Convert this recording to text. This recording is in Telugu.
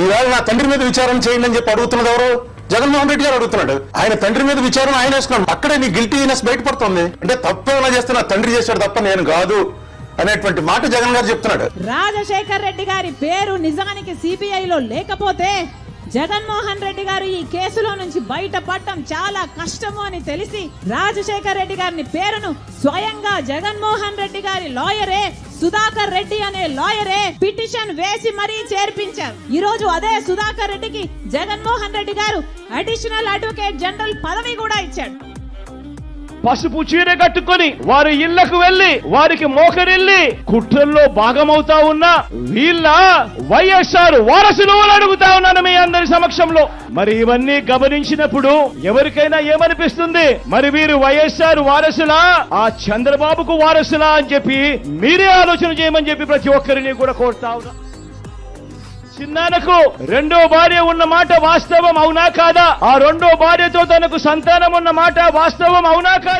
ఈవేళ నా తండ్రి మీద విచారణ చేయండి అని చెప్పి అడుగుతున్నది ఎవరు? జగన్మోహన్ రెడ్డి గారు అడుగుతున్నాడు. ఆయన తండ్రి మీద విచారణ ఆయన వేసుకున్నాడు. అక్కడే నీ గిల్టీనెస్ బయటపడుతుంది. అంటే తప్పేలా చేస్తే నా తండ్రి చేశాడు తప్ప నేను కాదు అనేటువంటి మాట జగన్ గారు చెప్తున్నాడు. రాజశేఖర్ రెడ్డి గారి పేరు నిజానికి సిబిఐలో లేకపోతే జగన్మోహన్ రెడ్డి గారు ఈ కేసులో నుంచి బయటపడటం చాలా కష్టము అని తెలిసి రాజశేఖర్ రెడ్డి గారిని పేరును స్వయంగా జగన్మోహన్ రెడ్డి గారి లాయరే సుధాకర్ రెడ్డి అనే లాయరే పిటిషన్ వేసి మరీ చేర్పించారు. ఈ రోజు అదే సుధాకర్ రెడ్డికి జగన్మోహన్ రెడ్డి గారు అడిషనల్ అడ్వకేట్ జనరల్ పదవి కూడా ఇచ్చాడు. పసుపు చీర కట్టుకొని వారి ఇళ్లకు వెళ్లి వారికి మోకరిల్లి కుట్రల్లో భాగమవుతా ఉన్న వీళ్ళ వైఎస్ఆర్ వారసులు అడుగుతా ఉన్నాను మీ అందరి సమక్షంలో. మరి ఇవన్నీ గమనించినప్పుడు ఎవరికైనా ఏమనిపిస్తుంది? మరి వీరు వైఎస్ఆర్ వారసులా, ఆ చంద్రబాబుకు వారసులా అని చెప్పి మీరే ఆలోచన చేయమని చెప్పి ప్రతి ఒక్కరిని కూడా కోరుతా ఉన్నా. చిన్నానకు రెండో భార్య ఉన్న మాట వాస్తవం అవునా కాదా? ఆ రెండో భార్యతో తనకు సంతానం ఉన్న మాట వాస్తవం అవునా కాదా?